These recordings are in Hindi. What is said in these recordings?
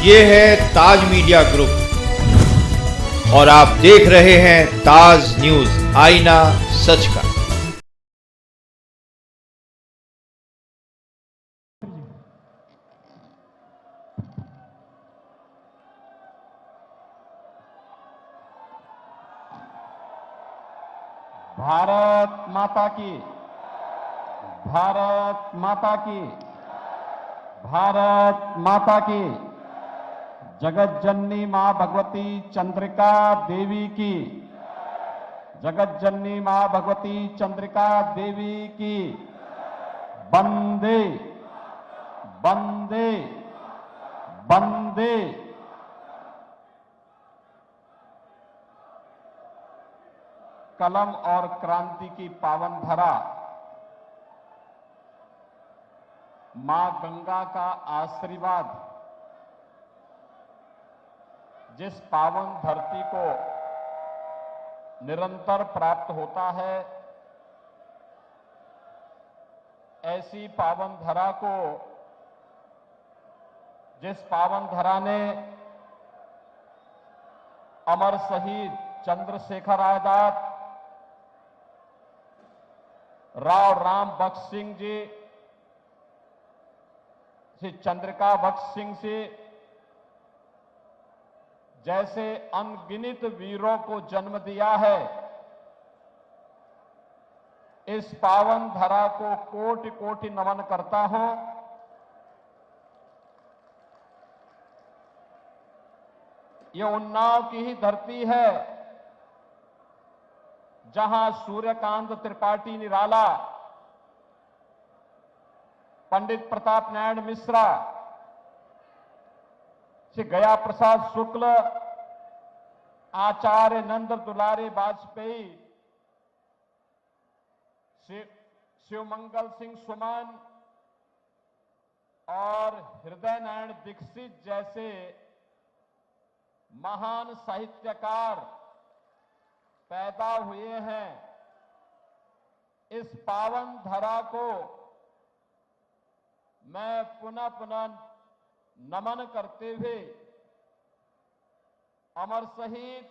ये है ताज मीडिया ग्रुप और आप देख रहे हैं ताज न्यूज, आईना सच का। भारत माता की, भारत माता की, भारत माता की। जगत जननी मां भगवती चंद्रिका देवी की, जगत जननी मां भगवती चंद्रिका देवी की। वंदे वंदे वंदे। कलम और क्रांति की पावन धरा मां गंगा का आशीर्वाद जिस पावन धरती को निरंतर प्राप्त होता है, ऐसी पावन धरा को, जिस पावन धरा ने अमर शहीद चंद्रशेखर आजाद, राव राम बख्श सिंह जी, श्री चंद्रिका बख्श सिंह से जैसे अनगिनत वीरों को जन्म दिया है, इस पावन धरा को कोटि कोटि नमन करता हूं। ये उन्नाव की ही धरती है जहां सूर्यकांत त्रिपाठी निराला, पंडित प्रताप नारायण मिश्रा, श्री गया प्रसाद शुक्ल, आचार्य नंद दुलारे वाजपेयी, शिवमंगल सिंह सुमन और हृदय नारायण दीक्षित जैसे महान साहित्यकार पैदा हुए हैं। इस पावन धरा को मैं पुनः पुनः नमन करते हुए अमर शहीद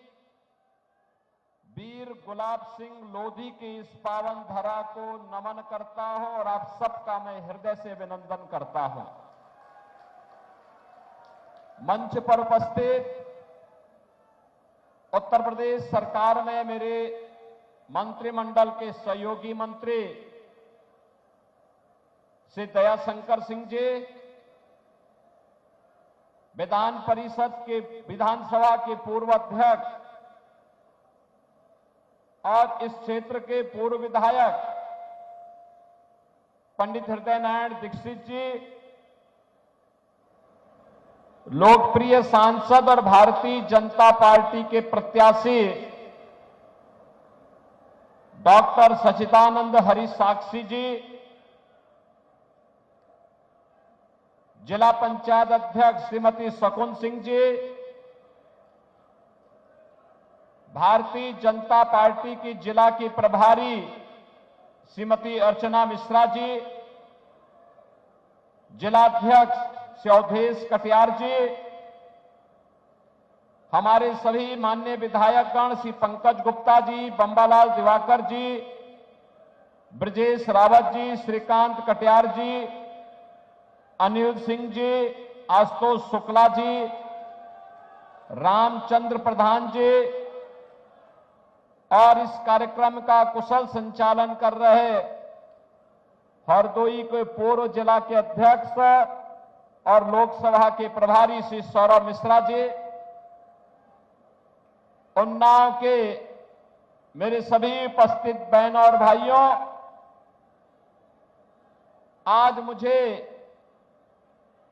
वीर गुलाब सिंह लोधी की इस पावन धरा को नमन करता हूं और आप सबका मैं हृदय से अभिनंदन करता हूं। मंच पर उपस्थित उत्तर प्रदेश सरकार में मेरे मंत्रिमंडल के सहयोगी मंत्री श्री दयाशंकर सिंह जी, विधान परिषद के विधानसभा के पूर्व अध्यक्ष और इस क्षेत्र के पूर्व विधायक पंडित हृदय नारायण दीक्षित जी, लोकप्रिय सांसद और भारतीय जनता पार्टी के प्रत्याशी डॉक्टर सचिदानंद हरि साक्षी जी, जिला पंचायत अध्यक्ष श्रीमती शकुन सिंह जी, भारतीय जनता पार्टी की जिला की प्रभारी श्रीमती अर्चना मिश्रा जी, जिलाध्यक्ष श्री अवधेश कटियार जी, हमारे सभी माननीय विधायकगण श्री पंकज गुप्ता जी, बंबालाल दिवाकर जी, ब्रजेश रावत जी, श्रीकांत कटियार जी, अनिल सिंह जी, आशुतोष शुक्ला जी, रामचंद्र प्रधान जी और इस कार्यक्रम का कुशल संचालन कर रहे हरदोई के पूर्व जिला के अध्यक्ष और लोकसभा के प्रभारी श्री सौरभ मिश्रा जी, उन्नाव के मेरे सभी उपस्थित बहनों और भाइयों, आज मुझे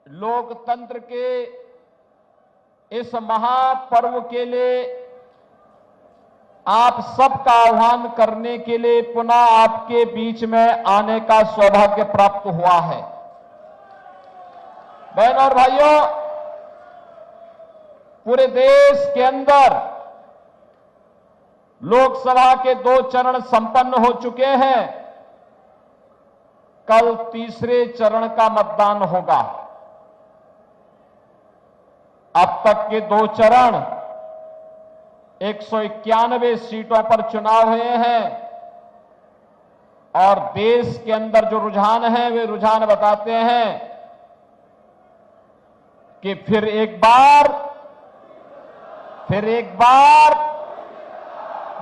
लोकतंत्र के इस महापर्व के लिए आप सबका आह्वान करने के लिए पुनः आपके बीच में आने का सौभाग्य प्राप्त हुआ है। बहनों और भाइयों, पूरे देश के अंदर लोकसभा के 2 चरण संपन्न हो चुके हैं। कल तीसरे चरण का मतदान होगा। अब तक के 2 चरण 191 सीटों पर चुनाव हुए हैं और देश के अंदर जो रुझान है वे रुझान बताते हैं कि फिर एक बार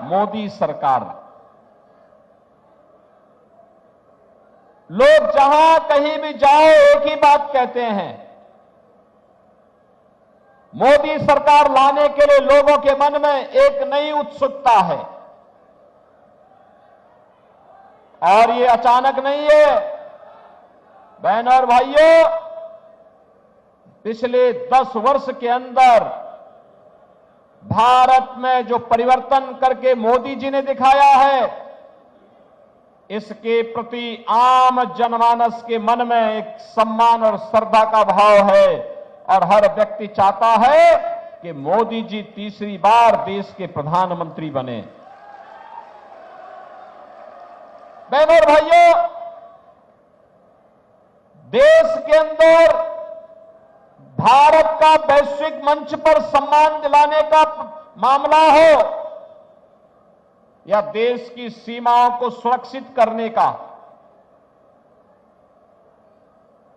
मोदी सरकार। लोग जहां कहीं भी जाओ एक ही बात कहते हैं, मोदी सरकार लाने के लिए लोगों के मन में एक नई उत्सुकता है और ये अचानक नहीं है। बहनों और भाइयों, पिछले 10 वर्ष के अंदर भारत में जो परिवर्तन करके मोदी जी ने दिखाया है, इसके प्रति आम जनमानस के मन में एक सम्मान और श्रद्धा का भाव है और हर व्यक्ति चाहता है कि मोदी जी तीसरी बार देश के प्रधानमंत्री बने। बहनों और भाइयों, देश के अंदर भारत का वैश्विक मंच पर सम्मान दिलाने का मामला हो या देश की सीमाओं को सुरक्षित करने का,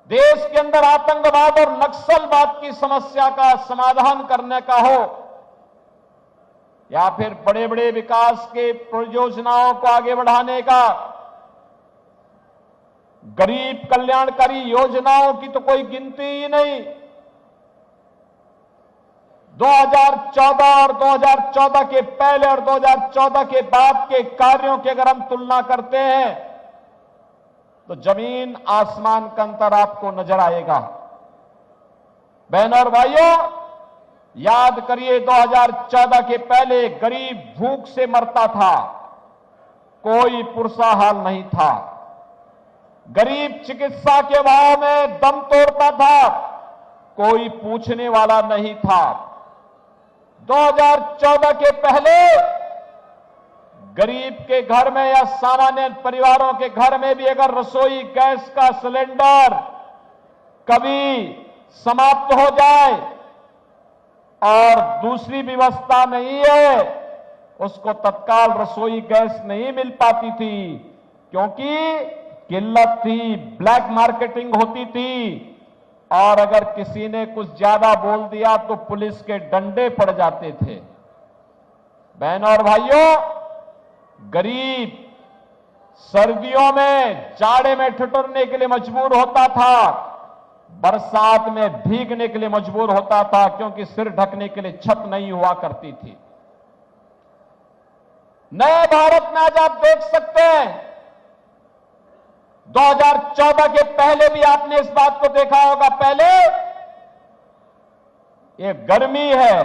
देश के अंदर आतंकवाद और नक्सलवाद की समस्या का समाधान करने का हो या फिर बड़े बड़े विकास के परियोजनाओं को आगे बढ़ाने का, गरीब कल्याणकारी योजनाओं की तो कोई गिनती ही नहीं। 2014 और 2014 के पहले और 2014 के बाद के कार्यों की अगर हम तुलना करते हैं तो जमीन आसमान का अंतर आपको नजर आएगा। बहनों और भाइयों, याद करिए 2014 के पहले गरीब भूख से मरता था, कोई पुरसा हाल नहीं था। गरीब चिकित्सा के अभाव में दम तोड़ता था, कोई पूछने वाला नहीं था। 2014 के पहले गरीब के घर में या सामान्य परिवारों के घर में भी अगर रसोई गैस का सिलेंडर कभी समाप्त हो जाए और दूसरी व्यवस्था नहीं है, उसको तत्काल रसोई गैस नहीं मिल पाती थी क्योंकि किल्लत थी, ब्लैक मार्केटिंग होती थी और अगर किसी ने कुछ ज्यादा बोल दिया तो पुलिस के डंडे पड़ जाते थे। बहनों और भाइयों, गरीब सर्दियों में जाड़े में ठिठुरने के लिए मजबूर होता था, बरसात में भीगने के लिए मजबूर होता था क्योंकि सिर ढकने के लिए छत नहीं हुआ करती थी। नए भारत में आज आप देख सकते हैं, 2014 के पहले भी आपने इस बात को देखा होगा। पहले ये गर्मी है,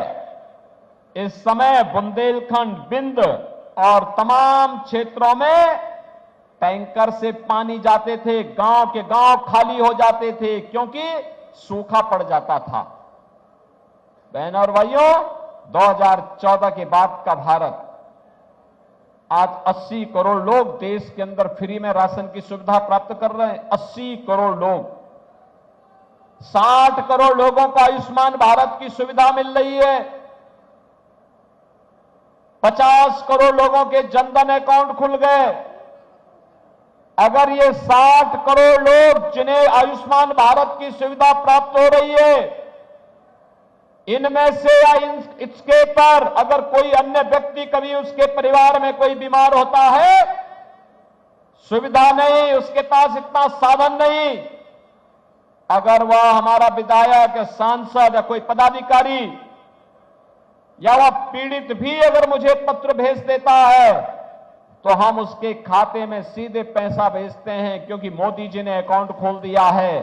इस समय बुंदेलखंड, बिंद और तमाम क्षेत्रों में टैंकर से पानी जाते थे, गांव के गांव खाली हो जाते थे क्योंकि सूखा पड़ जाता था। बहनों और भाइयों, 2014 के बाद का भारत, आज 80 करोड़ लोग देश के अंदर फ्री में राशन की सुविधा प्राप्त कर रहे हैं। 80 करोड़ लोग, 60 करोड़ लोगों को आयुष्मान भारत की सुविधा मिल रही है। 50 करोड़ लोगों के जनधन अकाउंट खुल गए। अगर ये 60 करोड़ लोग जिन्हें आयुष्मान भारत की सुविधा प्राप्त हो रही है, इनमें से या इसके पर अगर कोई अन्य व्यक्ति, कभी उसके परिवार में कोई बीमार होता है, सुविधा नहीं, उसके पास इतना साधन नहीं, अगर वह हमारा विधायक, सांसद या कोई पदाधिकारी या वह पीड़ित भी अगर मुझे पत्र भेज देता है तो हम उसके खाते में सीधे पैसा भेजते हैं क्योंकि मोदी जी ने अकाउंट खोल दिया है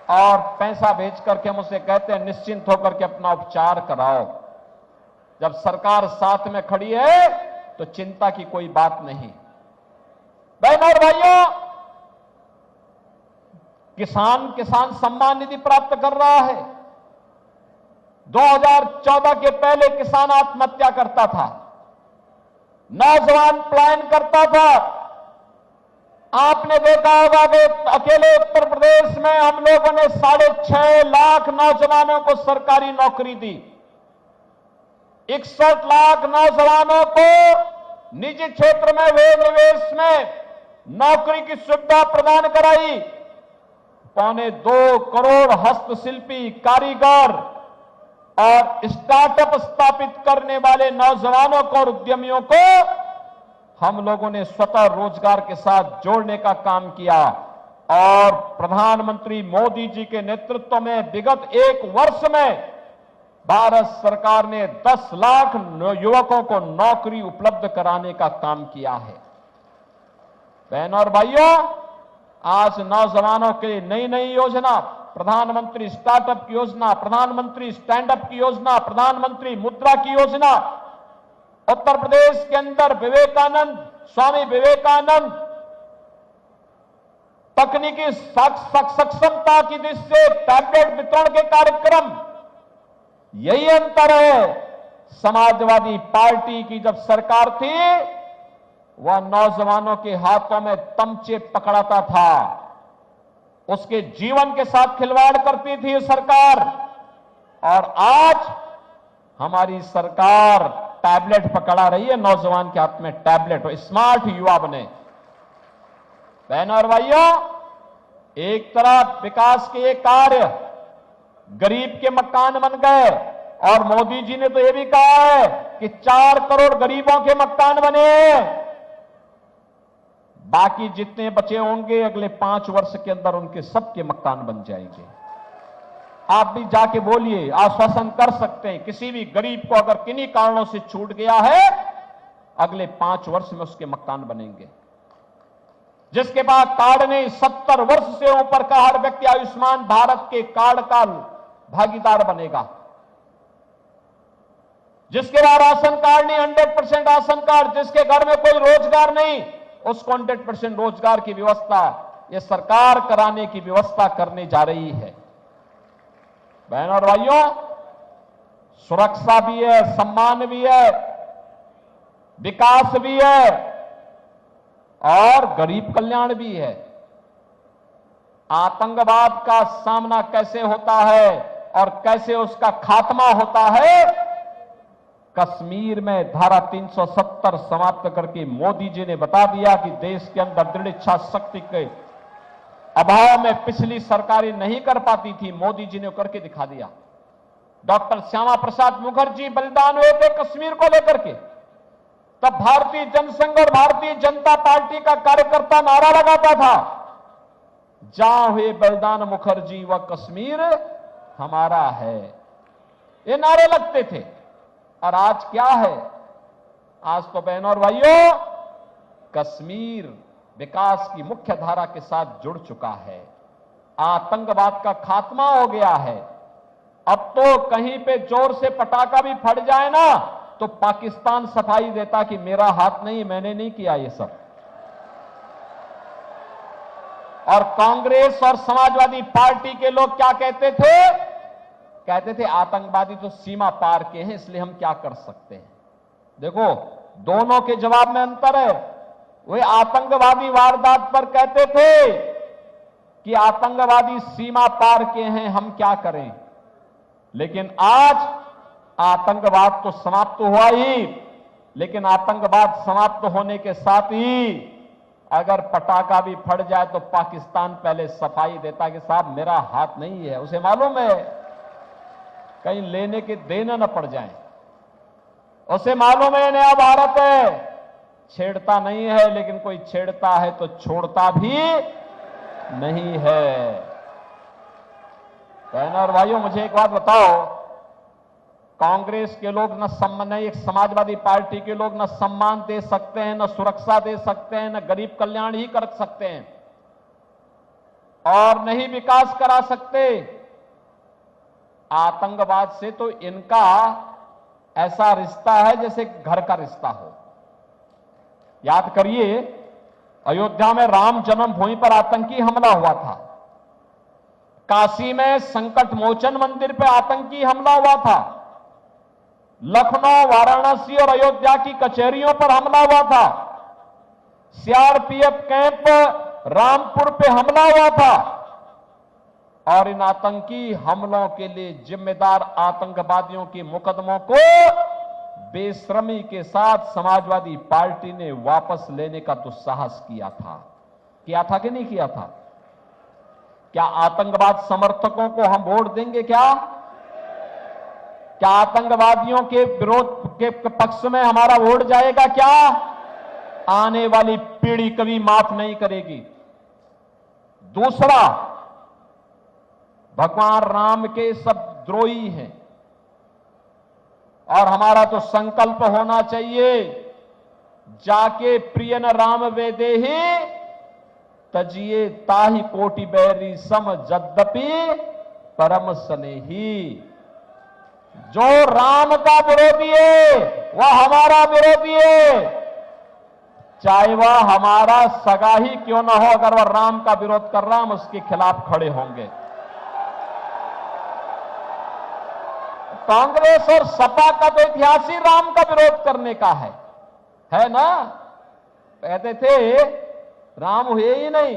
और पैसा भेज करके हम उसे कहते हैं निश्चिंत होकर के अपना उपचार कराओ। जब सरकार साथ में खड़ी है तो चिंता की कोई बात नहीं। बहनों और भाइयों, किसान सम्मान निधि प्राप्त कर रहा है। 2014 के पहले किसान आत्महत्या करता था, नौजवान पलायन करता था, आपने देखा होगा कि अकेले उत्तर प्रदेश में हम लोगों ने 6.5 लाख नौजवानों को सरकारी नौकरी दी, 61 लाख नौजवानों को निजी क्षेत्र में वे निवेश में नौकरी की सुविधा प्रदान कराई, 2.25 करोड़ हस्तशिल्पी, कारीगर और स्टार्टअप स्थापित करने वाले नौजवानों को और उद्यमियों को हम लोगों ने स्वतः रोजगार के साथ जोड़ने का काम किया। और प्रधानमंत्री मोदी जी के नेतृत्व में विगत 1 वर्ष में भारत सरकार ने 10 लाख युवकों को नौकरी उपलब्ध कराने का काम किया है। बहनों और भाइयों, आज नौजवानों के लिए नई नई योजना, प्रधानमंत्री स्टार्टअप की योजना, प्रधानमंत्री स्टैंड अप की योजना, प्रधानमंत्री मुद्रा की योजना, उत्तर प्रदेश के अंदर स्वामी विवेकानंद तकनीकी सक्षमता की दृष्टि से टैबलेट वितरण के कार्यक्रम। यही अंतर है, समाजवादी पार्टी की जब सरकार थी वह नौजवानों के हाथों में तमचे पकड़ाता था, उसके जीवन के साथ खिलवाड़ करती थी सरकार। और आज हमारी सरकार टैबलेट पकड़ा रही है, नौजवान के हाथ में टैबलेट हो, स्मार्ट युवा बने। बहनों और भाइयों, एक तरफ विकास के ये कार्य, गरीब के मकान बन गए, और मोदी जी ने तो यह भी कहा है कि 4 करोड़ गरीबों के मकान बने, बाकी जितने बचे होंगे अगले 5 वर्ष के अंदर उनके सबके मकान बन जाएंगे। आप भी जाके बोलिए, आश्वासन कर सकते हैं, किसी भी गरीब को अगर किन्हीं कारणों से छूट गया है, अगले 5 वर्ष में उसके मकान बनेंगे। जिसके पास कार्ड नहीं, 70 वर्ष से ऊपर का हर व्यक्ति आयुष्मान भारत के कार्ड का भागीदार बनेगा। जिसके पास राशन कार्ड नहीं, 100% राशन कार्ड, जिसके घर में कोई रोजगार नहीं, उसको 100% रोजगार की व्यवस्था ये सरकार कराने की व्यवस्था करने जा रही है। बहनों और भाइयों, सुरक्षा भी है, सम्मान भी है, विकास भी है और गरीब कल्याण भी है। आतंकवाद का सामना कैसे होता है और कैसे उसका खात्मा होता है, कश्मीर में धारा 370 समाप्त करके मोदी जी ने बता दिया कि देश के अंदर दृढ़ इच्छा शक्ति के अभाव में पिछली सरकारें नहीं कर पाती थी, मोदी जी ने करके दिखा दिया। डॉक्टर श्यामा प्रसाद मुखर्जी बलिदान हुए थे कश्मीर को लेकर के, तब भारतीय जनसंघ और भारतीय जनता पार्टी का कार्यकर्ता नारा लगाता था, जहां हुए बलिदान मुखर्जी वह कश्मीर हमारा है, ये नारे लगते थे। और आज क्या है, आज तो बहनों और भाइयों, कश्मीर विकास की मुख्य धारा के साथ जुड़ चुका है, आतंकवाद का खात्मा हो गया है। अब तो कहीं पे जोर से पटाखा भी फट जाए ना, तो पाकिस्तान सफाई देता कि मेरा हाथ नहीं, मैंने नहीं किया ये सब। और कांग्रेस और समाजवादी पार्टी के लोग क्या कहते थे, कहते थे आतंकवादी तो सीमा पार के हैं, इसलिए हम क्या कर सकते हैं। देखो, दोनों के जवाब में अंतर है। वे आतंकवादी वारदात पर कहते थे कि आतंकवादी सीमा पार के हैं, हम क्या करें। लेकिन आज आतंकवाद तो समाप्त हुआ ही, लेकिन आतंकवाद समाप्त होने के साथ ही अगर पटाखा भी फट जाए तो पाकिस्तान पहले सफाई देता कि साहब मेरा हाथ नहीं है, उसे मालूम है कहीं लेने के देना न पड़ जाए, उसे मालूम है नया भारत है, छेड़ता नहीं है, लेकिन कोई छेड़ता है तो छोड़ता भी नहीं है। बहनों और भाइयों, मुझे एक बात बताओ, कांग्रेस के लोग न सम्मान, एक समाजवादी पार्टी के लोग न सम्मान दे सकते हैं, न सुरक्षा दे सकते हैं, न गरीब कल्याण ही कर सकते हैं और नहीं विकास करा सकते। आतंकवाद से तो इनका ऐसा रिश्ता है जैसे घर का रिश्ता हो। याद करिए, अयोध्या में राम जन्मभूमि पर आतंकी हमला हुआ था, काशी में संकट मोचन मंदिर पर आतंकी हमला हुआ था, लखनऊ, वाराणसी और अयोध्या की कचहरियों पर हमला हुआ था, सीआरपीएफ कैंप रामपुर पे हमला हुआ था और इन आतंकी हमलों के लिए जिम्मेदार आतंकवादियों के मुकदमों को बेशर्मी के साथ समाजवादी पार्टी ने वापस लेने का दुस्साहस किया था कि नहीं किया था? क्या आतंकवाद समर्थकों को हम वोट देंगे? क्या आतंकवादियों के विरोध के पक्ष में हमारा वोट जाएगा? क्या आने वाली पीढ़ी कभी माफ नहीं करेगी। दूसरा, भगवान राम के सब द्रोही हैं और हमारा तो संकल्प होना चाहिए, जाके प्रियन राम वेदेहि तजिए ताहि कोटि बैरी सम यद्यपि परम स्नेही। जो राम का विरोधी है वह हमारा विरोधी है, चाहे वह हमारा सगा ही क्यों ना हो। अगर वह राम का विरोध कर रहा, हम उसके खिलाफ खड़े होंगे। कांग्रेस और सपा का तो इतिहास ही राम का विरोध करने का है ना। कहते थे राम हुए ही नहीं।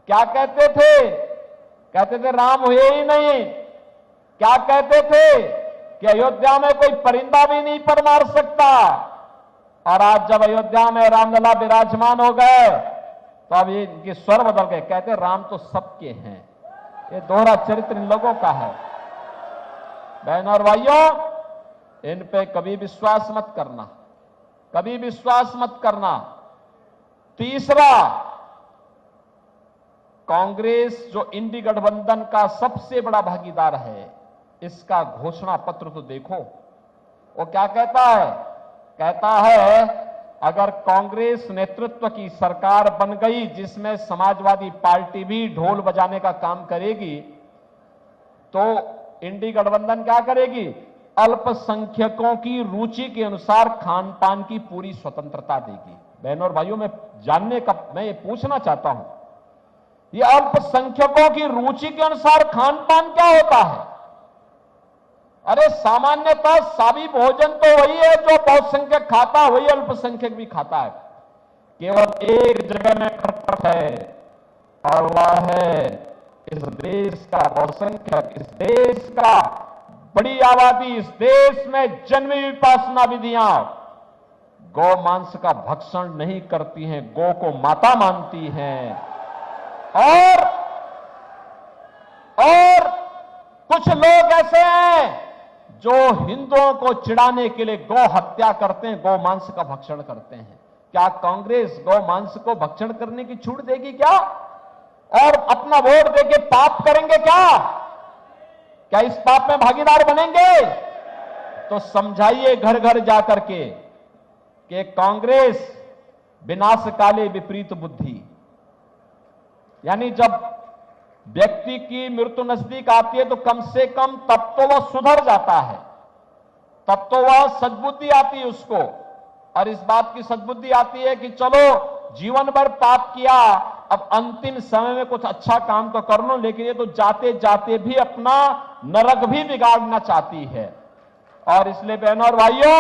क्या कहते थे? कहते थे राम हुए ही नहीं। क्या कहते थे? कि अयोध्या में कोई परिंदा भी नहीं पर मार सकता। और आज जब अयोध्या में रामलला विराजमान हो गए तो अब इनके स्वर बदल गए, कहते राम तो सबके हैं। ये दोहरा चरित्र इन लोगों का है। बहनों और भाइयों, इन पे कभी विश्वास मत करना, कभी विश्वास मत करना। तीसरा, कांग्रेस जो इंडी गठबंधन का सबसे बड़ा भागीदार है, इसका घोषणा पत्र तो देखो। वो क्या कहता है? कहता है अगर कांग्रेस नेतृत्व की सरकार बन गई जिसमें समाजवादी पार्टी भी ढोल बजाने का काम करेगी, तो इंडी गठबंधन क्या करेगी? अल्पसंख्यकों की रुचि के अनुसार खान पान की पूरी स्वतंत्रता देगी। बहनों और भाइयों, मैं ये पूछना चाहता हूं, ये अल्पसंख्यकों की रुचि के अनुसार खान पान क्या होता है? अरे सामान्यतः साभी भोजन तो वही है जो बहुसंख्यक खाता है, वही अल्पसंख्यक भी खाता है। केवल एक जगह में खटपट है और वह है इस देश का बहुसंख्यक, इस देश का बड़ी आबादी, इस देश में जन्मी विपासना विधियां गौ मांस का भक्षण नहीं करती हैं, गौ को माता मानती हैं। और कुछ लोग ऐसे हैं जो हिंदुओं को चिढ़ाने के लिए गौ हत्या करते हैं, गौ मांस का भक्षण करते हैं। क्या कांग्रेस गौ मांस को भक्षण करने की छूट देगी क्या? और अपना वोट देके पाप करेंगे क्या इस पाप में भागीदार बनेंगे? तो समझाइए घर घर जाकर के कि कांग्रेस विनाशकाले विपरीत बुद्धि, यानी जब व्यक्ति की मृत्यु नजदीक आती है तो कम से कम तब तो वह सुधर जाता है, तब तो वह सद्बुद्धि आती है उसको। और इस बात की सद्बुद्धि आती है कि चलो जीवन भर पाप किया, अब अंतिम समय में कुछ अच्छा काम तो कर लो, लेकिन ये तो जाते जाते भी अपना नरक भी बिगाड़ना चाहती है। और इसलिए बहनों और भाइयों,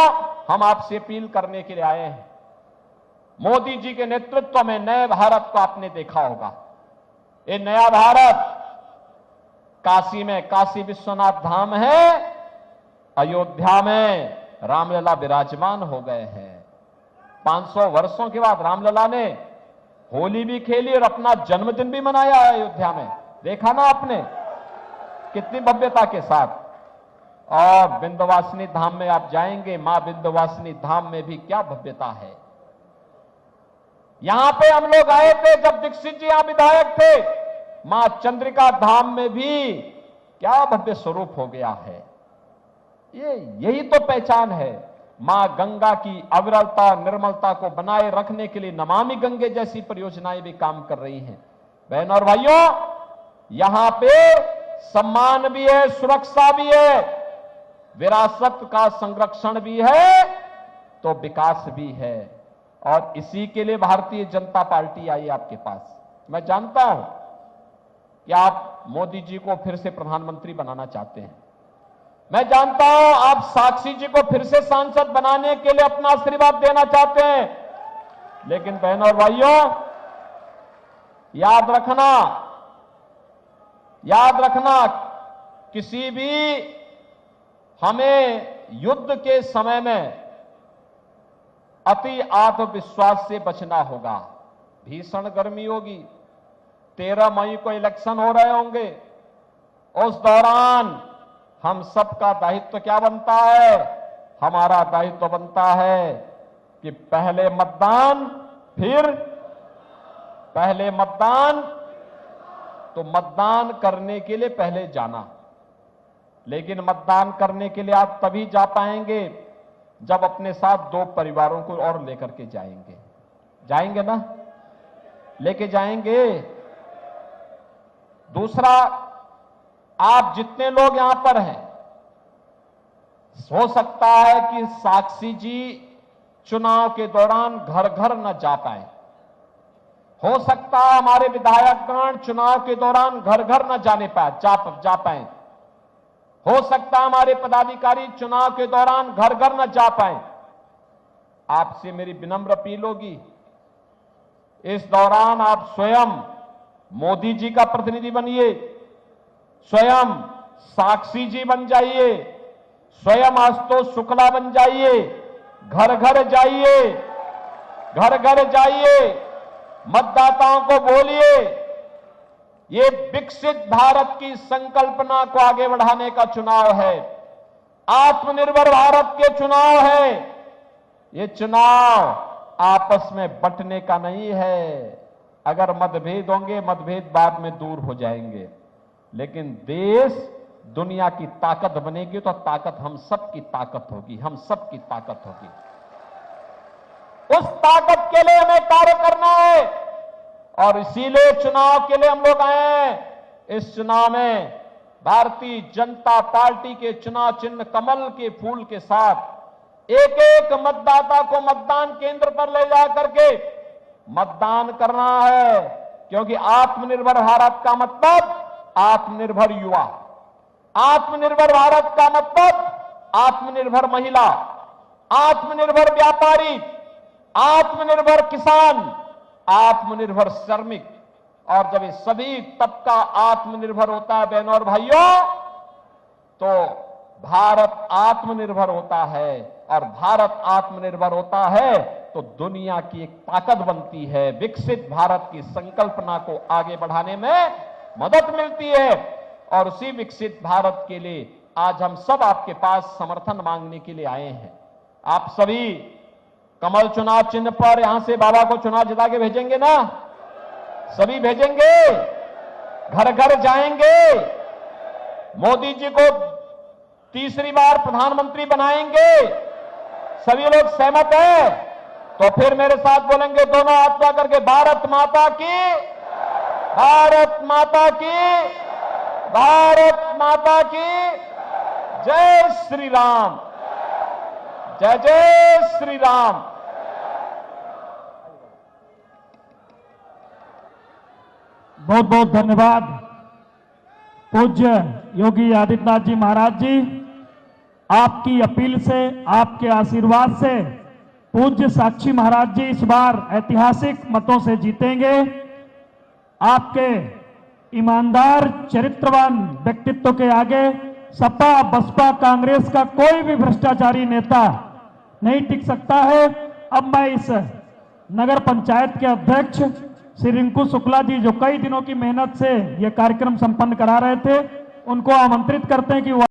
हम आपसे अपील करने के लिए आए हैं। मोदी जी के नेतृत्व में नए भारत को आपने देखा होगा। ये नया भारत काशी में काशी विश्वनाथ धाम है, अयोध्या में रामलला विराजमान हो गए हैं। 500 वर्षों के बाद रामलला ने होली भी खेली और अपना जन्मदिन भी मनाया है अयोध्या में। देखा ना आपने कितनी भव्यता के साथ। और विंध्यवासिनी धाम में आप जाएंगे, मां विंध्यवासिनी धाम में भी क्या भव्यता है। यहां पे हम लोग आए थे जब दीक्षित जी यहां विधायक थे, मां चंद्रिका धाम में भी क्या भव्य स्वरूप हो गया है। यही तो पहचान है। मां गंगा की अविरलता निर्मलता को बनाए रखने के लिए नमामि गंगे जैसी परियोजनाएं भी काम कर रही हैं। बहनों और भाइयों, यहां पे सम्मान भी है, सुरक्षा भी है, विरासत का संरक्षण भी है, तो विकास भी है। और इसी के लिए भारतीय जनता पार्टी आई आपके पास। मैं जानता हूं कि आप मोदी जी को फिर से प्रधानमंत्री बनाना चाहते हैं। मैं जानता हूं आप साक्षी जी को फिर से सांसद बनाने के लिए अपना आशीर्वाद देना चाहते हैं। लेकिन बहनों और भाइयों, याद रखना, किसी भी हमें युद्ध के समय में अति आत्मविश्वास से बचना होगा। भीषण गर्मी होगी, 13 मई को इलेक्शन हो रहे होंगे। उस दौरान हम सबका दायित्व क्या बनता है? हमारा दायित्व बनता है कि पहले मतदान, तो मतदान करने के लिए पहले जाना। लेकिन मतदान करने के लिए आप तभी जा पाएंगे जब अपने साथ 2 परिवारों को और लेकर के जाएंगे ना? लेके जाएंगे। दूसरा, आप जितने लोग यहां पर हैं, हो सकता है कि साक्षी जी चुनाव के दौरान घर घर न जा पाए। हो सकता है हमारे विधायकगण चुनाव के दौरान घर घर न जा पाए। हो सकता है हमारे पदाधिकारी चुनाव के दौरान घर घर न जा पाए। आपसे मेरी विनम्र अपील होगी, इस दौरान आप स्वयं मोदी जी का प्रतिनिधि बनिए, स्वयं साक्षी जी बन जाइए, स्वयं आशुतोष शुक्ला बन जाइए, घर घर जाइए, मतदाताओं को बोलिए। ये विकसित भारत की संकल्पना को आगे बढ़ाने का चुनाव है, आत्मनिर्भर भारत के चुनाव है। ये चुनाव आपस में बंटने का नहीं है। अगर मतभेद होंगे, मतभेद बाद में दूर हो जाएंगे, लेकिन देश दुनिया की ताकत बनेगी तो ताकत हम सब की ताकत होगी, हम सब की ताकत होगी। उस ताकत के लिए हमें कार्य करना है और इसीलिए चुनाव के लिए हम लोग आए हैं। इस चुनाव में भारतीय जनता पार्टी के चुनाव चिन्ह कमल के फूल के साथ एक एक मतदाता को मतदान केंद्र पर ले जा करके मतदान करना है, क्योंकि आत्मनिर्भर भारत का मतलब आत्मनिर्भर युवा, आत्मनिर्भर भारत का मतलब आत्मनिर्भर महिला, आत्मनिर्भर व्यापारी, आत्मनिर्भर किसान, आत्मनिर्भर श्रमिक। और जब ये सभी तबका आत्मनिर्भर होता है बहनों और भाइयों, तो भारत आत्मनिर्भर होता है, और भारत आत्मनिर्भर होता है तो दुनिया की एक ताकत बनती है। विकसित भारत की संकल्पना को आगे बढ़ाने में मदद मिलती है। और उसी विकसित भारत के लिए आज हम सब आपके पास समर्थन मांगने के लिए आए हैं। आप सभी कमल चुनाव चिन्ह पर यहां से बाबा को चुनाव जिता के भेजेंगे ना? सभी भेजेंगे, घर घर जाएंगे, मोदी जी को तीसरी बार प्रधानमंत्री बनाएंगे। सभी लोग सहमत हैं? तो फिर मेरे साथ बोलेंगे दोनों हाथ उठा करके, भारत माता की, भारत माता की, भारत माता की जय श्री राम, जय जय श्री राम। बहुत बहुत धन्यवाद पूज्य योगी आदित्यनाथ जी महाराज जी। आपकी अपील से, आपके आशीर्वाद से पूज्य साक्षी महाराज जी इस बार ऐतिहासिक मतों से जीतेंगे। आपके ईमानदार चरित्रवान व्यक्तित्व के आगे सपा, बसपा, कांग्रेस का कोई भी भ्रष्टाचारी नेता नहीं टिक सकता है। अब मैं इस नगर पंचायत के अध्यक्ष श्री रिंकू शुक्ला जी, जो कई दिनों की मेहनत से यह कार्यक्रम संपन्न करा रहे थे, उनको आमंत्रित करते हैं कि वो